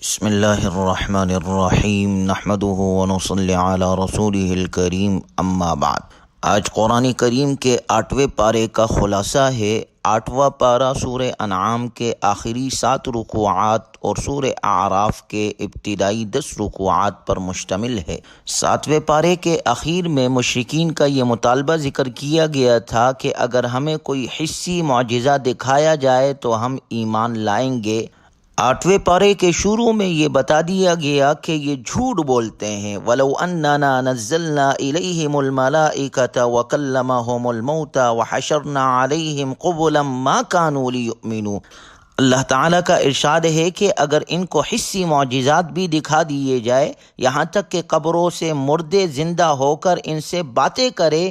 بسم اللہ الرحمن الرحیم نحمده ونصلی علی رسوله الکریم اما بعد۔ آج قرآن کریم کے 8ویں پارے کا خلاصہ ہے۔ 8واں پارہ سورہ انعام کے آخری 7 رکوعات اور سورہ اعراف کے ابتدائی 10 رکوعات پر مشتمل ہے۔ 7ویں پارے کے اخیر میں مشرکین کا یہ مطالبہ ذکر کیا گیا تھا کہ اگر ہمیں کوئی حسی معجزہ دکھایا جائے تو ہم ایمان لائیں گے۔ 8ویں پارے کے شروع میں یہ بتا دیا گیا کہ یہ جھوٹ بولتے ہیں۔ وَلَوْ أَنَّنَا نَزَّلْنَا إِلَيْهِمُ الْمَلَائِكَةَ وَكَلَّمَهُمُ الْمَوْتَى وَحَشَرْنَا عَلَيْهِمْ قُبُلًا مَا كَانُوا لِيُؤْمِنُوا۔ اللہ تعالیٰ کا ارشاد ہے کہ اگر ان کو حسی معجزات بھی دکھا دیے جائے، یہاں تک کہ قبروں سے مردے زندہ ہو کر ان سے باتیں کرے،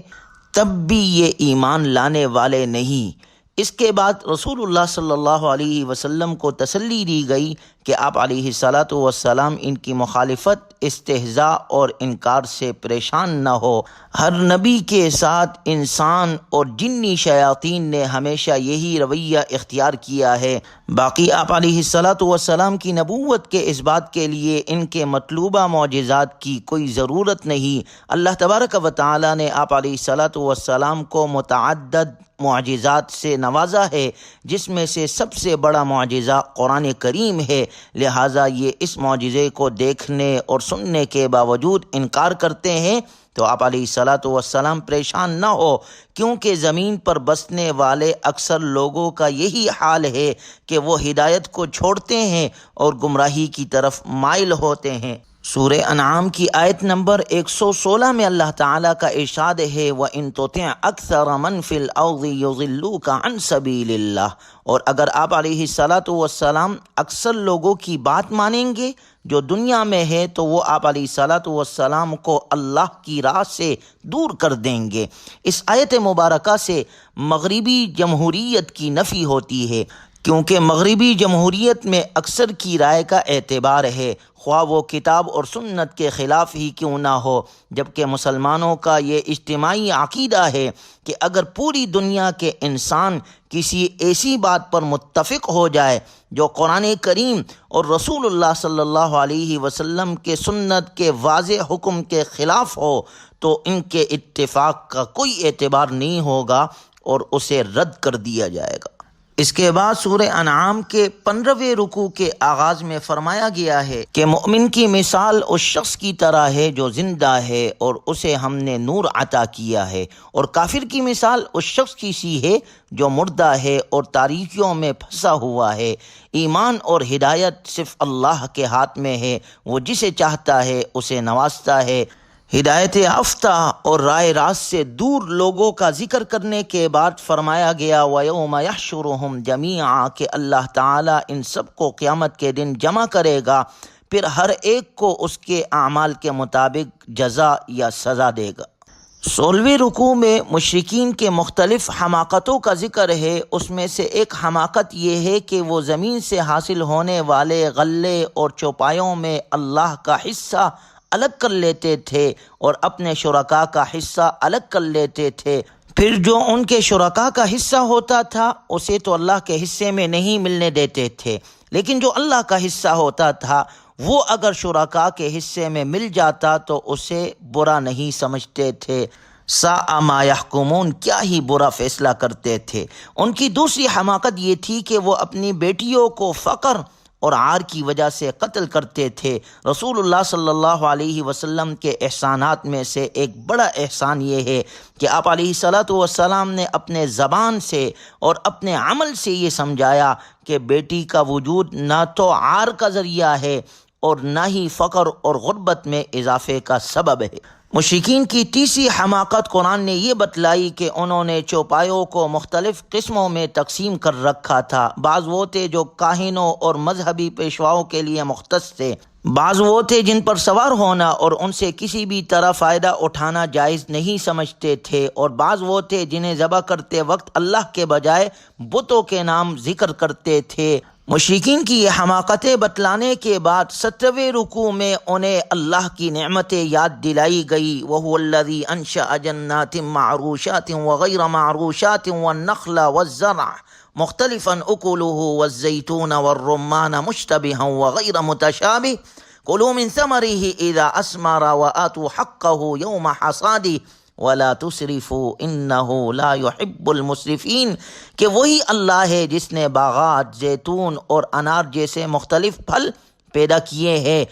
تب بھی یہ ایمان لانے والے نہیں۔ اس کے بعد رسول اللہ صلی اللہ علیہ وسلم کو تسلی دی گئی کہ آپ علیہ الصلاۃ والسلام ان کی مخالفت، استہزاء اور انکار سے پریشان نہ ہو۔ ہر نبی کے ساتھ انسان اور جنی شیاطین نے ہمیشہ یہی رویہ اختیار کیا ہے۔ باقی آپ علیہ الصلاۃ والسلام کی نبوت کے اس بات کے لیے ان کے مطلوبہ معجزات کی کوئی ضرورت نہیں۔ اللہ تبارک و تعالی نے آپ علیہ الصلاۃ والسلام کو متعدد معجزات سے نوازا ہے، جس میں سے سب سے بڑا معجزہ قرآن کریم ہے۔ لہٰذا یہ اس معجزے کو دیکھنے اور سننے کے باوجود انکار کرتے ہیں تو آپ علیہ الصلاۃ والسلام پریشان نہ ہو، کیونکہ زمین پر بسنے والے اکثر لوگوں کا یہی حال ہے کہ وہ ہدایت کو چھوڑتے ہیں اور گمراہی کی طرف مائل ہوتے ہیں۔ سورہ انعام کی آیت نمبر 116 میں اللہ تعالیٰ کا ارشاد ہے وَإِن تُطِعْ أَكْثَرَ مَنْ فِي الْأَرْضِ يُضِلُّوكَ عَنْ سَبِيلِ اللَّهِ، اور اگر آپ علیہ الصلاۃ والسلام اکثر لوگوں کی بات مانیں گے جو دنیا میں ہے تو وہ آپ علیہ الصلاۃ والسلام کو اللہ کی راہ سے دور کر دیں گے۔ اس آیت مبارکہ سے مغربی جمہوریت کی نفی ہوتی ہے، کیونکہ مغربی جمہوریت میں اکثر کی رائے کا اعتبار ہے، خواہ وہ کتاب اور سنت کے خلاف ہی کیوں نہ ہو، جبکہ مسلمانوں کا یہ اجتماعی عقیدہ ہے کہ اگر پوری دنیا کے انسان کسی ایسی بات پر متفق ہو جائے جو قرآن کریم اور رسول اللہ صلی اللہ علیہ وسلم کے سنت کے واضح حکم کے خلاف ہو تو ان کے اتفاق کا کوئی اعتبار نہیں ہوگا اور اسے رد کر دیا جائے گا۔ اس کے بعد سورہ انعام کے 15ویں رکوع کے آغاز میں فرمایا گیا ہے کہ مومن کی مثال اس شخص کی طرح ہے جو زندہ ہے اور اسے ہم نے نور عطا کیا ہے، اور کافر کی مثال اس شخص کی سی ہے جو مردہ ہے اور تاریکیوں میں پھنسا ہوا ہے۔ ایمان اور ہدایت صرف اللہ کے ہاتھ میں ہے، وہ جسے چاہتا ہے اسے نوازتا ہے۔ ہدایت یافتہ اور رائے راست سے دور لوگوں کا ذکر کرنے کے بعد فرمایا گیا وَيَوْمَ يَحْشُرُهُمْ جَمِيعًا کہ اللہ تعالیٰ ان سب کو قیامت کے دن جمع کرے گا، پھر ہر ایک کو اس کے اعمال کے مطابق جزا یا سزا دے گا۔ 16ویں رکوع میں مشرکین کے مختلف حماقتوں کا ذکر ہے۔ اس میں سے ایک حماقت یہ ہے کہ وہ زمین سے حاصل ہونے والے غلے اور چوپایوں میں اللہ کا حصہ الگ کر لیتے تھے اور اپنے شرکاء کا حصہ الگ کر لیتے تھے، پھر جو ان کے شرکاء کا حصہ ہوتا تھا اسے تو اللہ کے حصے میں نہیں ملنے دیتے تھے، لیکن جو اللہ کا حصہ ہوتا تھا وہ اگر شرکاء کے حصے میں مل جاتا تو اسے برا نہیں سمجھتے تھے۔ ساء ما یحکمون، کیا ہی برا فیصلہ کرتے تھے۔ ان کی دوسری حماقت یہ تھی کہ وہ اپنی بیٹیوں کو فقر اور عار کی وجہ سے قتل کرتے تھے۔ رسول اللہ صلی اللہ علیہ وسلم کے احسانات میں سے ایک بڑا احسان یہ ہے کہ آپ علیہ الصلاۃ والسلام نے اپنے زبان سے اور اپنے عمل سے یہ سمجھایا کہ بیٹی کا وجود نہ تو عار کا ذریعہ ہے اور نہ ہی فقر اور غربت میں اضافے کا سبب ہے۔ مشرکین کی تیسری حماقت قرآن نے یہ بتلائی کہ انہوں نے چوپایوں کو مختلف قسموں میں تقسیم کر رکھا تھا۔ بعض وہ تھے جو کاہنوں اور مذہبی پیشواؤں کے لیے مختص تھے، بعض وہ تھے جن پر سوار ہونا اور ان سے کسی بھی طرح فائدہ اٹھانا جائز نہیں سمجھتے تھے، اور بعض وہ تھے جنہیں ذبح کرتے وقت اللہ کے بجائے بتوں کے نام ذکر کرتے تھے۔ مشرکین کی یہ حماقتیں بتلانے کے بعد 17ویں رکوع میں انہیں اللہ کی نعمتیں یاد دلائی گئی۔ وَهُوَ الَّذِي أَنشَأَ جَنَّاتٍ مَّعْرُوشَاتٍ وَغَيْرَ مَعْرُوشَاتٍ وَالنَّخْلَ وَالزَّرْعَ مختلفا اکلہ والزیتون والرمان مشتبہا وغیر متشابہ کلوا من ثمرہ اذا اثمر وآتوا حقہ یوم حصادہ ولا تسرفوا انہ لا يحب المسرفین، کہ وہی اللہ ہے جس نے باغات، زیتون اور انار جیسے مختلف پھل پیدا کیے ہیں،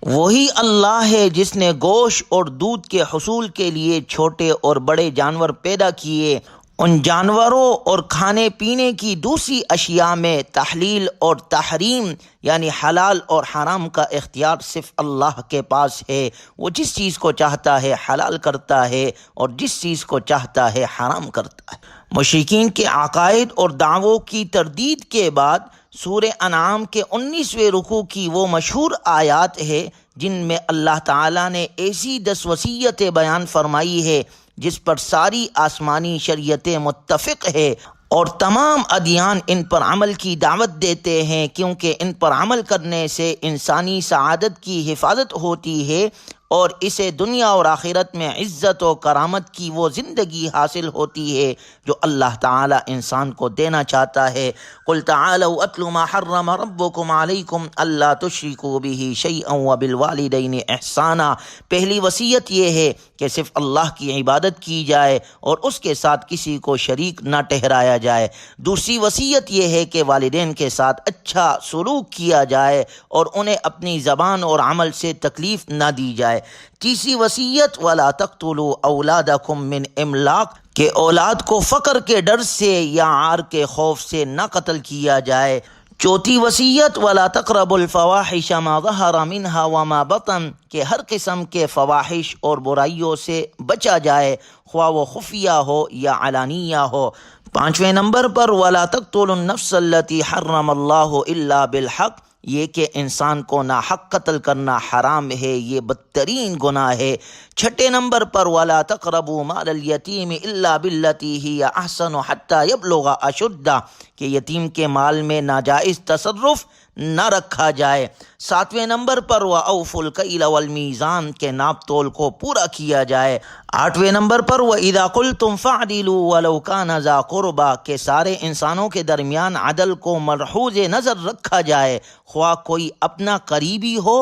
وہی اللہ ہے جس نے گوشت اور دودھ کے حصول کے لیے چھوٹے اور بڑے جانور پیدا کیے، ان جانوروں اور کھانے پینے کی دوسری اشیاء میں تحلیل اور تحریم یعنی حلال اور حرام کا اختیار صرف اللہ کے پاس ہے۔ وہ جس چیز کو چاہتا ہے حلال کرتا ہے اور جس چیز کو چاہتا ہے حرام کرتا ہے۔ مشرکین کے عقائد اور دعووں کی تردید کے بعد سورہ انعام کے 19ویں رکوع کی وہ مشہور آیات ہے جن میں اللہ تعالیٰ نے ایسی 10 وصیتیں بیان فرمائی ہے جس پر ساری آسمانی شریعتیں متفق ہے، اور تمام ادیان ان پر عمل کی دعوت دیتے ہیں، کیونکہ ان پر عمل کرنے سے انسانی سعادت کی حفاظت ہوتی ہے اور اسے دنیا اور آخرت میں عزت و کرامت کی وہ زندگی حاصل ہوتی ہے جو اللہ تعالی انسان کو دینا چاہتا ہے۔ قل تعالوا اتل ما حرم ربکم علیکم الا تشرکوا بہ شیئا وبالوالدین احسانا۔ پہلی وصیت یہ ہے کہ صرف اللہ کی عبادت کی جائے اور اس کے ساتھ کسی کو شریک نہ ٹھہرایا جائے۔ دوسری وصیت یہ ہے کہ والدین کے ساتھ اچھا سلوک کیا جائے اور انہیں اپنی زبان اور عمل سے تکلیف نہ دی جائے۔ تیسری وصیت وَلَا تَقْتُلُوا أَوْلَادَكُم مِّنْ إِمْلَاقٍ، کہ اولاد کو فقر کے ڈر سے یا عار کے خوف سے نہ قتل کیا جائے۔ چوتھی وصیت وَلَا تَقْرَبُوا الْفَوَاحِشَ مَا ظَهَرَ مِنْهَا وَمَا بَطَنَ، کہ ہر قسم کے فواحش اور برائیوں سے بچا جائے، خواہ وہ خفیہ ہو یا علانیہ ہو۔ پانچویں نمبر پر وَلَا تَقْتُلُوا النَّفْسَ الَّتِي حَرَّمَ اللَّهُ إِلَّا بِالْحَقِّ، یہ کہ انسان کو ناحق قتل کرنا حرام ہے، یہ بدترین گناہ ہے۔ چھٹے نمبر پر وَلَا تَقْرَبُوا مَالَ الْيَتِيمِ إِلَّا بِالَّتِي هِيَ أَحْسَنُ حَتَّى يَبْلُغَ أَشُدَّهُ، کہ یتیم کے مال میں ناجائز تصرف نہ رکھا جائے۔ ساتویں نمبر پر وَأَوْفُوا الْكَيْلَ وَالْمِيزَانَ، کہ ناپ تول کو پورا کیا جائے۔ آٹھویں نمبر پر وَإِذَا قُلْتُمْ فَاعْدِلُوا وَلَوْ كَانَ ذَا قُرْبَىٰ، کہ سارے انسانوں کے درمیان عدل کو ملحوظ نظر رکھا جائے، خواہ کوئی اپنا قریبی ہو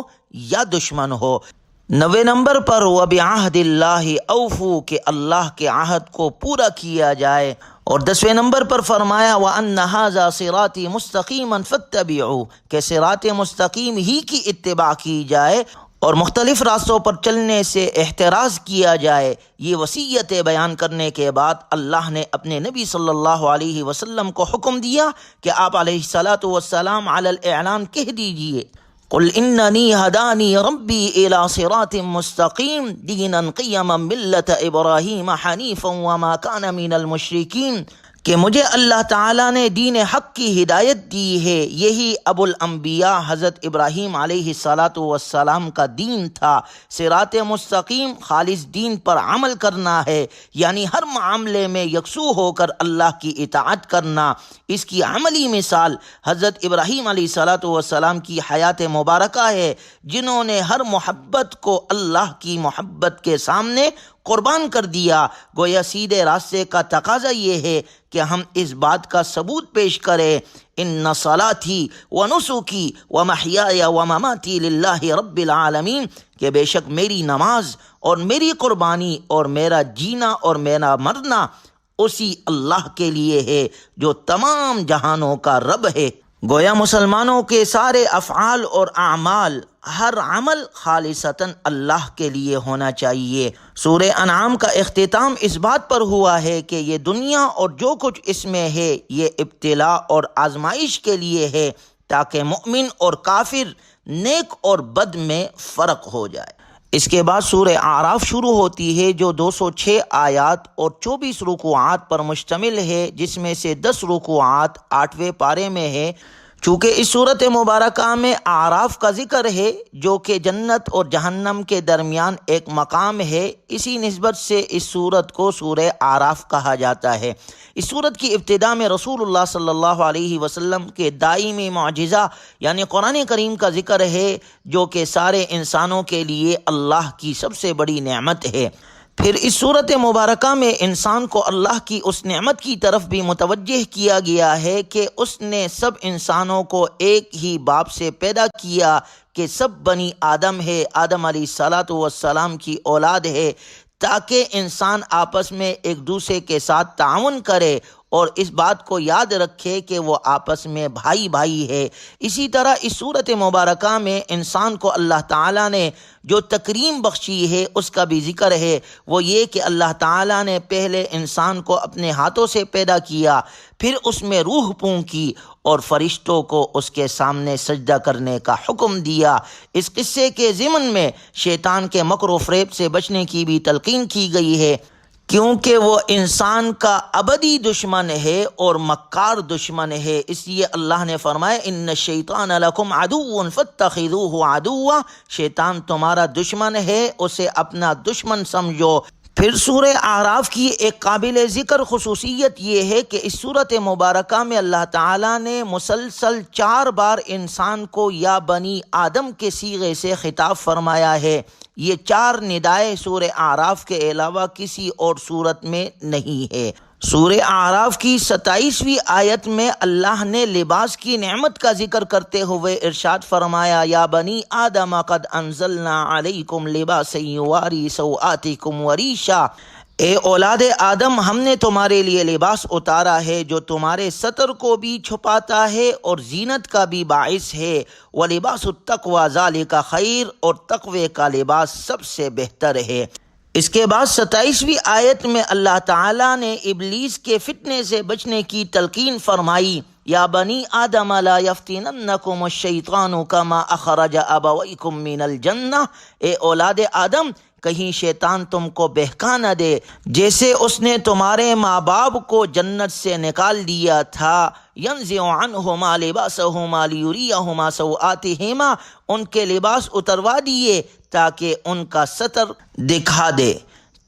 یا دشمن ہو۔ نویں نمبر پر وَبِعَهْدِ اللَّهِ أَوْفُوا، کہ اللہ کے عہد کو پورا کیا جائے۔ اور 10ویں نمبر پر فرمایا وَأَنَّ هَٰذَا صِرَاطِي مُسْتَقِيمًا فَاتَّبِعُوهُ، کہ صراط مستقیم ہی کی اتباع کی جائے اور مختلف راستوں پر چلنے سے احتراز کیا جائے۔ یہ وصیتیں بیان کرنے کے بعد اللہ نے اپنے نبی صلی اللہ علیہ وسلم کو حکم دیا کہ آپ علیہ الصلاۃ والسلام علی الاعلان کہہ دیجئے قل اننی ہدانی ربی الی صراط مستقیم دینا قیما ملت ابراہیم حنیفا وما کان من المشرکین، کہ مجھے اللہ تعالیٰ نے دین حق کی ہدایت دی ہے، یہی ابو الانبیاء حضرت ابراہیم علیہ الصلاۃ والسلام کا دین تھا۔ صراط مستقیم خالص دین پر عمل کرنا ہے، یعنی ہر معاملے میں یکسو ہو کر اللہ کی اطاعت کرنا۔ اس کی عملی مثال حضرت ابراہیم علیہ الصلاۃ والسلام کی حیات مبارکہ ہے، جنہوں نے ہر محبت کو اللہ کی محبت کے سامنے قربان کر دیا۔ گویا سیدھے راستے کا تقاضا یہ ہے کہ ہم اس بات کا ثبوت پیش کریں ان صلاتی و نسکی و محیای و مماتی للہ رب العالمین، کہ بے شک میری نماز اور میری قربانی اور میرا جینا اور میرا مرنا اسی اللہ کے لیے ہے جو تمام جہانوں کا رب ہے۔ گویا مسلمانوں کے سارے افعال اور اعمال، ہر عمل خالصتاً اللہ کے لیے ہونا چاہیے۔ سورہ انعام کا اختتام اس بات پر ہوا ہے کہ یہ دنیا اور جو کچھ اس میں ہے یہ ابتلاء اور آزمائش کے لیے ہے، تاکہ مؤمن اور کافر، نیک اور بد میں فرق ہو جائے۔ اس کے بعد سورہ اعراف شروع ہوتی ہے جو 206 آیات اور 24 رکوعات پر مشتمل ہے، جس میں سے 10 رکوعات 8ویں پارے میں ہے۔ چونکہ اس صورت مبارکہ میں اعراف کا ذکر ہے جو کہ جنت اور جہنم کے درمیان ایک مقام ہے، اسی نسبت سے اس صورت کو سورہ اعراف کہا جاتا ہے۔ اس صورت کی ابتدا میں رسول اللہ صلی اللہ علیہ وسلم کے دائمی معجزہ یعنی قرآن کریم کا ذکر ہے، جو کہ سارے انسانوں کے لیے اللہ کی سب سے بڑی نعمت ہے۔ پھر اس صورت مبارکہ میں انسان کو اللہ کی اس نعمت کی طرف بھی متوجہ کیا گیا ہے کہ اس نے سب انسانوں کو ایک ہی باپ سے پیدا کیا کہ سب بنی آدم ہے، آدم علیہ الصلاۃ والسلام کی اولاد ہے، تاکہ انسان آپس میں ایک دوسرے کے ساتھ تعاون کرے اور اس بات کو یاد رکھے کہ وہ آپس میں بھائی بھائی ہے۔ اسی طرح اس صورت مبارکہ میں انسان کو اللہ تعالیٰ نے جو تکریم بخشی ہے اس کا بھی ذکر ہے، وہ یہ کہ اللہ تعالیٰ نے پہلے انسان کو اپنے ہاتھوں سے پیدا کیا، پھر اس میں روح پھونکی اور فرشتوں کو اس کے سامنے سجدہ کرنے کا حکم دیا۔ اس قصے کے ضمن میں شیطان کے مکر و فریب سے بچنے کی بھی تلقین کی گئی ہے، کیونکہ وہ انسان کا ابدی دشمن ہے اور مکار دشمن ہے۔ اس لیے اللہ نے فرمایا ان الشیطان لکم عدو فاتخذوہ عدوا، شیطان تمہارا دشمن ہے، اسے اپنا دشمن سمجھو۔ پھر سورہ اعراف کی ایک قابل ذکر خصوصیت یہ ہے کہ اس سورت مبارکہ میں اللہ تعالیٰ نے مسلسل 4 بار انسان کو یا بنی آدم کے صیغے سے خطاب فرمایا ہے۔ یہ 4 ندائے سورہ اعراف کے علاوہ کسی اور سورت میں نہیں ہے۔ سورہ اعراف کی 27ویں آیت میں اللہ نے لباس کی نعمت کا ذکر کرتے ہوئے ارشاد فرمایا یا بنی آدم قد انزلنا علیکم لباسا یواری سوآتکم وریشا، اے اولاد آدم ہم نے تمہارے لیے لباس اتارا ہے جو تمہارے ستر کو بھی چھپاتا ہے اور زینت کا بھی باعث ہے، وَلِبَاسُ التَّقْوَى ذَلِكَ خیر، اور تقوی کا لباس سب سے بہتر ہے۔ اس کے بعد 27ویں آیت میں اللہ تعالیٰ نے ابلیس کے فتنے سے بچنے کی تلقین فرمائی یا بنی آدم لا یفتننکم الشیطان کما اخرج ابویکم من الجنہ، اے اولاد آدم کہیں شیطان تم کو بہکا نہ دے جیسے اس نے تمہارے ماں باپ کو جنت سے نکال دیا تھا۔ ینزع عنہما لباسہما لیریہما سوآتہما، ان کے لباس اتروا دیے تاکہ ان کا ستر دکھا دے۔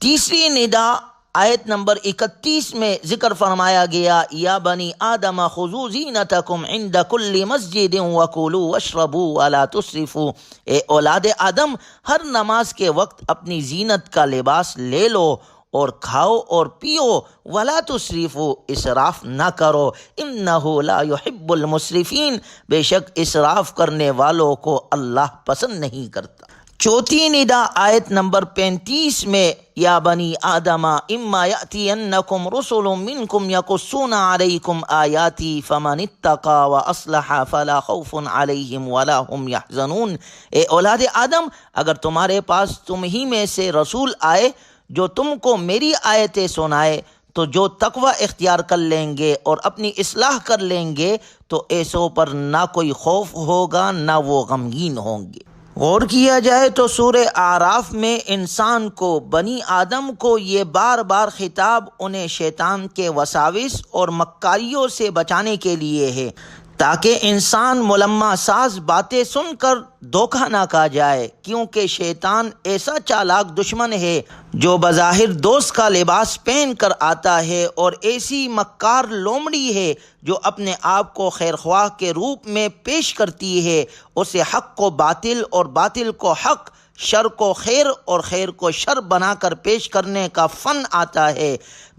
تیسری ندا آیت نمبر 31 میں ذکر فرمایا گیا یا بنی آدم خذوا زینتکم عند کل مسجد وکلوا واشربوا ولا تسرفوا، اے اولاد آدم ہر نماز کے وقت اپنی زینت کا لباس لے لو اور کھاؤ اور پیو، ولا تسرفوا، اسراف نہ کرو، انہ لا یحب المسرفین، بے شک اسراف کرنے والوں کو اللہ پسند نہیں کرتا۔ چوتھی ندا آیت نمبر 35 میں یا بنی آدم اما یأتینکم رسل منکم یقصون علیکم آیاتی فمن اتقی واصلح فلا خوف علیہم ولا هم یحزنون، اے اولاد آدم اگر تمہارے پاس تم ہی میں سے رسول آئے جو تم کو میری آیتیں سنائے تو جو تقوی اختیار کر لیں گے اور اپنی اصلاح کر لیں گے تو ایسوں پر نہ کوئی خوف ہوگا نہ وہ غمگین ہوں گے۔ غور کیا جائے تو سورہ اعراف میں انسان کو، بنی آدم کو یہ بار بار خطاب انہیں شیطان کے وساوس اور مکاریوں سے بچانے کے لیے ہے تاکہ انسان ملمہ ساز باتیں سن کر دھوکہ نہ کھا جائے، کیونکہ شیطان ایسا چالاک دشمن ہے جو بظاہر دوست کا لباس پہن کر آتا ہے اور ایسی مکار لومڑی ہے جو اپنے آپ کو خیرخواہ کے روپ میں پیش کرتی ہے، اسے حق کو باطل اور باطل کو حق، شر کو خیر اور خیر کو شر بنا کر پیش کرنے کا فن آتا ہے۔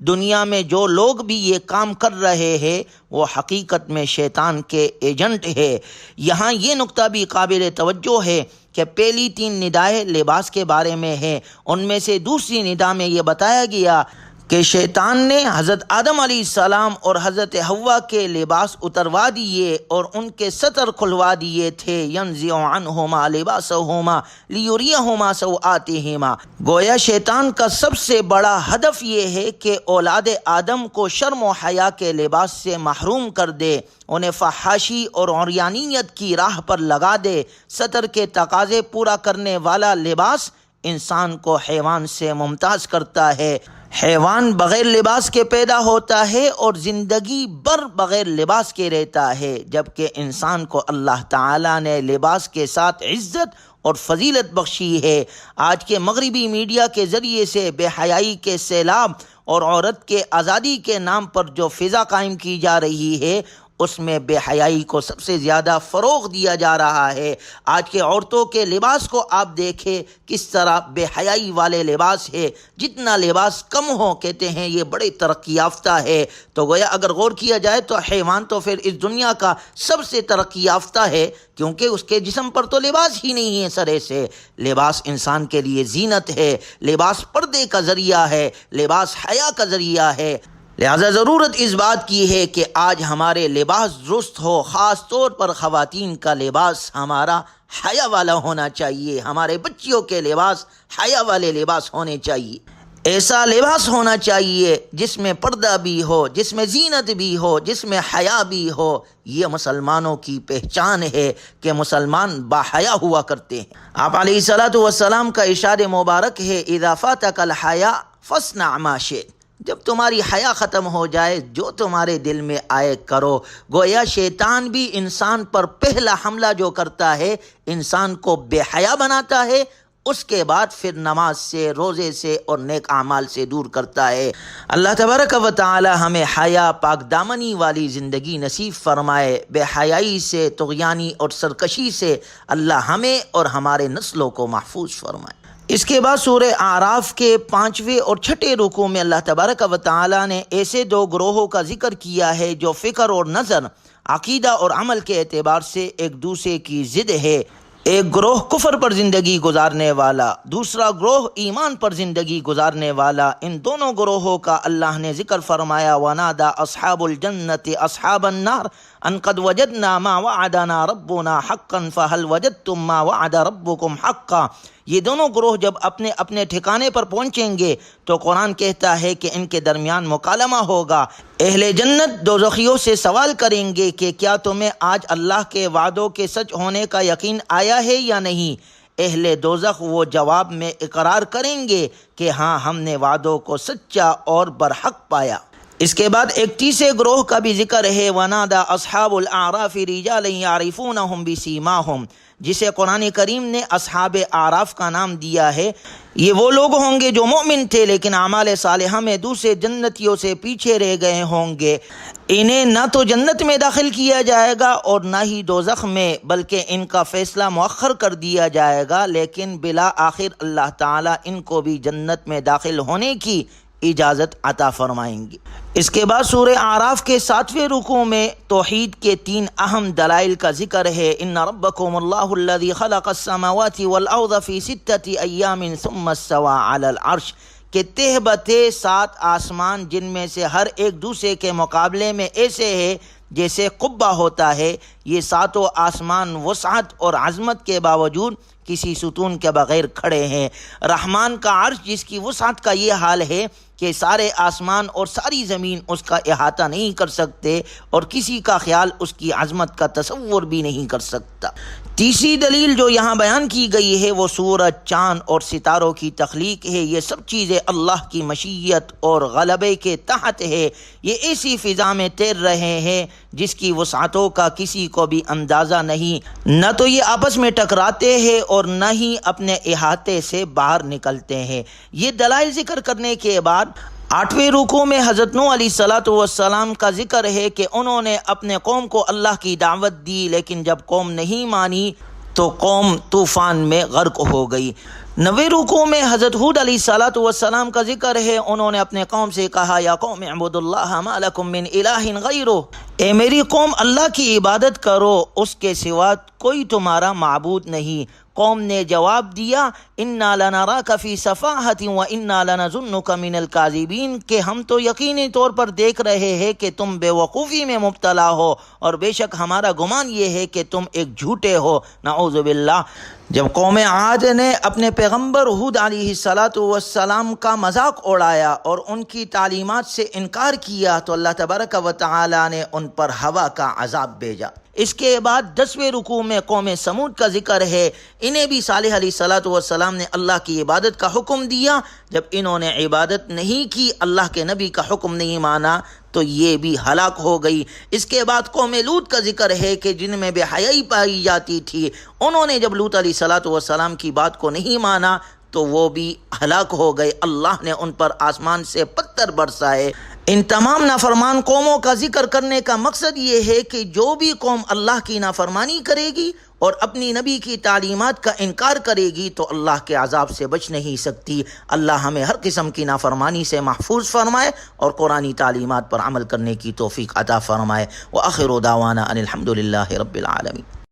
دنیا میں جو لوگ بھی یہ کام کر رہے ہیں وہ حقیقت میں شیطان کے ایجنٹ ہے۔ یہاں یہ نقطہ بھی قابل توجہ ہے کہ پہلی 3 ندائیں لباس کے بارے میں ہیں، ان میں سے دوسری ندا میں یہ بتایا گیا کہ شیطان نے حضرت آدم علیہ السلام اور حضرت حوا کے لباس اتروا دیے اور ان کے ستر کھلوا دیے تھے، ینزع عنہما لباسہما لیریہما سوآتہما، گویا شیطان کا سب سے بڑا ہدف یہ ہے کہ اولاد آدم کو شرم و حیا کے لباس سے محروم کر دے، انہیں فحاشی اور عریانیت کی راہ پر لگا دے۔ ستر کے تقاضے پورا کرنے والا لباس انسان کو حیوان سے ممتاز کرتا ہے۔ حیوان بغیر لباس کے پیدا ہوتا ہے اور زندگی بھر بغیر لباس کے رہتا ہے، جبکہ انسان کو اللہ تعالیٰ نے لباس کے ساتھ عزت اور فضیلت بخشی ہے۔ آج کے مغربی میڈیا کے ذریعے سے بے حیائی کے سیلاب اور عورت کے آزادی کے نام پر جو فضا قائم کی جا رہی ہے اس میں بے حیائی کو سب سے زیادہ فروغ دیا جا رہا ہے۔ آج کے عورتوں کے لباس کو آپ دیکھیں کس طرح بے حیائی والے لباس ہے، جتنا لباس کم ہو کہتے ہیں یہ بڑے ترقی یافتہ ہے۔ تو گویا اگر غور کیا جائے تو حیوان تو پھر اس دنیا کا سب سے ترقی یافتہ ہے، کیونکہ اس کے جسم پر تو لباس ہی نہیں ہے سرے سے۔ لباس انسان کے لیے زینت ہے، لباس پردے کا ذریعہ ہے، لباس حیا کا ذریعہ ہے۔ لہذا ضرورت اس بات کی ہے کہ آج ہمارے لباس درست ہو، خاص طور پر خواتین کا لباس ہمارا حیا والا ہونا چاہیے، ہمارے بچیوں کے لباس حیا والے لباس ہونے چاہیے۔ ایسا لباس ہونا چاہیے جس میں پردہ بھی ہو، جس میں زینت بھی ہو، جس میں حیا بھی ہو۔ یہ مسلمانوں کی پہچان ہے کہ مسلمان باحیا ہوا کرتے ہیں۔ آپ علیہ الصلوۃ والسلام کا ارشاد مبارک ہے، اذا فاتک الحیا فاصنع ما شئت، جب تمہاری حیا ختم ہو جائے جو تمہارے دل میں آئے کرو۔ گویا شیطان بھی انسان پر پہلا حملہ جو کرتا ہے انسان کو بے حیا بناتا ہے، اس کے بعد پھر نماز سے، روزے سے اور نیک اعمال سے دور کرتا ہے۔ اللہ تبارک و تعالی ہمیں حیا پاک دامنی والی زندگی نصیب فرمائے۔ بے حیائی سے، طغیانی اور سرکشی سے اللہ ہمیں اور ہمارے نسلوں کو محفوظ فرمائے۔ اس کے بعد سورہ اعراف کے 5ویں اور 6ٹھے رکوع میں اللہ تبارک و تعالی نے ایسے دو گروہوں کا ذکر کیا ہے جو فکر اور نظر، عقیدہ اور عمل کے اعتبار سے ایک دوسرے کی ضد ہے۔ ایک گروہ کفر پر زندگی گزارنے والا، دوسرا گروہ ایمان پر زندگی گزارنے والا۔ ان دونوں گروہوں کا اللہ نے ذکر فرمایا، وَنَادَى أَصْحَابُ الْجَنَّةِ أَصْحَابَ النَّارِ أَنْ قَدْ وَجَدْنَا مَا وَعَدَنَا رَبُّنَا حَقًّا فَهَلْ وَجَدْتُم مَّا وَعَدَ رَبُّكُمْ حَقًّا۔ یہ دونوں گروہ جب اپنے اپنے ٹھکانے پر پہنچیں گے تو قرآن کہتا ہے کہ ان کے درمیان مکالمہ ہوگا۔ اہل جنت دوزخیوں سے سوال کریں گے کہ کیا تمہیں آج اللہ کے وعدوں کے سچ ہونے کا یقین آیا ہے یا نہیں؟ اہل دوزخ وہ جواب میں اقرار کریں گے کہ ہاں ہم نے وعدوں کو سچا اور برحق پایا۔ اس کے بعد ایک تیسرے گروہ کا بھی ذکر ہے، وَنَادَى أَصْحَابُ الْأَعْرَافِ رِجَالًا يَعْرِفُونَهُمْ بِسِيمَاهُمْ، جسے قرآن کریم نے اصحاب اعراف کا نام دیا ہے۔ یہ وہ لوگ ہوں گے جو مومن تھے لیکن اعمال صالحہ میں دوسرے جنتیوں سے پیچھے رہ گئے ہوں گے۔ انہیں نہ تو جنت میں داخل کیا جائے گا اور نہ ہی دوزخ میں، بلکہ ان کا فیصلہ مؤخر کر دیا جائے گا، لیکن بالآخر اللہ تعالیٰ ان کو بھی جنت میں داخل ہونے کی اجازت عطا فرمائیں گے۔ اس کے بعد سورہ اعراف کے 7ویں رکوع میں توحید کے 3 اہم دلائل کا ذکر ہے، ان ربکم اللہ الذی خلق السماوات والارض فی 6 ایام ثم استوى علی العرش، کہ تہ بتہ 7 آسمان جن میں سے ہر ایک دوسرے کے مقابلے میں ایسے ہے جیسے قبہ ہوتا ہے۔ یہ 7 آسمان وسعت اور عظمت کے باوجود کسی ستون کے بغیر کھڑے ہیں۔ رحمان کا عرش جس کی وسعت کا یہ حال ہے کہ سارے آسمان اور ساری زمین اس کا احاطہ نہیں کر سکتے، اور کسی کا خیال اس کی عظمت کا تصور بھی نہیں کر سکتا۔ تیسری دلیل جو یہاں بیان کی گئی ہے وہ سورج، چاند اور ستاروں کی تخلیق ہے۔ یہ سب چیزیں اللہ کی مشیت اور غلبے کے تحت ہے۔ یہ ایسی فضا میں تیر رہے ہیں جس کی وسعتوں کا کسی کو بھی اندازہ نہیں، نہ تو یہ آپس میں ٹکراتے ہیں اور نہ ہی اپنے احاطے سے باہر نکلتے ہیں۔ یہ دلائل ذکر کرنے کے بعد 8ویں رکوع میں حضرت نوح علیہ الصلوۃ والسلام کا ذکر ہے کہ انہوں نے اپنے قوم کو اللہ کی دعوت دی، لیکن جب قوم نہیں مانی تو قوم طوفان میں غرق ہو گئی۔ 9ویں رکوع میں حضرت ہود علیہ الصلوۃ والسلام کا ذکر ہے، انہوں نے اپنے قوم سے کہا، یا قوم اعبدوا اللہ ما لکم من الہ غیرہ، اے میری قوم اللہ کی عبادت کرو، اس کے سوا کوئی تمہارا معبود نہیں۔ قوم نے جواب دیا، انا لنراک فی صفاحۃ وانا لنظنک من الکاذبین، کہ ہم تو یقینی طور پر دیکھ رہے ہیں کہ تم بے وقوفی میں مبتلا ہو، اور بے شک ہمارا گمان یہ ہے کہ تم ایک جھوٹے ہو، نعوذ باللہ۔ جب قوم عاد نے اپنے پیغمبر ہود علیہ الصلوۃ والسلام کا مذاق اڑایا اور ان کی تعلیمات سے انکار کیا تو اللہ تبارک و تعالی نے ان پر ہوا کا عذاب بھیجا۔ اس کے بعد 10ویں رکوع میں قوم سمود کا ذکر ہے، انہیں بھی صالح علیہ الصلوۃ والسلام نے اللہ کی عبادت کا حکم دیا، جب انہوں نے عبادت نہیں کی، اللہ کے نبی کا حکم نہیں مانا تو یہ بھی ہلاک ہو گئی۔ اس کے بعد قوم لوط کا ذکر ہے کہ جن میں بے حیائی پائی جاتی تھی، انہوں نے جب لوط علیہ الصلوۃ والسلام کی بات کو نہیں مانا تو وہ بھی ہلاک ہو گئے، اللہ نے ان پر آسمان سے پتھر برسائے۔ ان تمام نافرمان قوموں کا ذکر کرنے کا مقصد یہ ہے کہ جو بھی قوم اللہ کی نافرمانی کرے گی اور اپنی نبی کی تعلیمات کا انکار کرے گی تو اللہ کے عذاب سے بچ نہیں سکتی۔ اللہ ہمیں ہر قسم کی نافرمانی سے محفوظ فرمائے اور قرآنی تعلیمات پر عمل کرنے کی توفیق عطا فرمائے۔ وآخر دعوانا ان الحمد للہ رب العالمین۔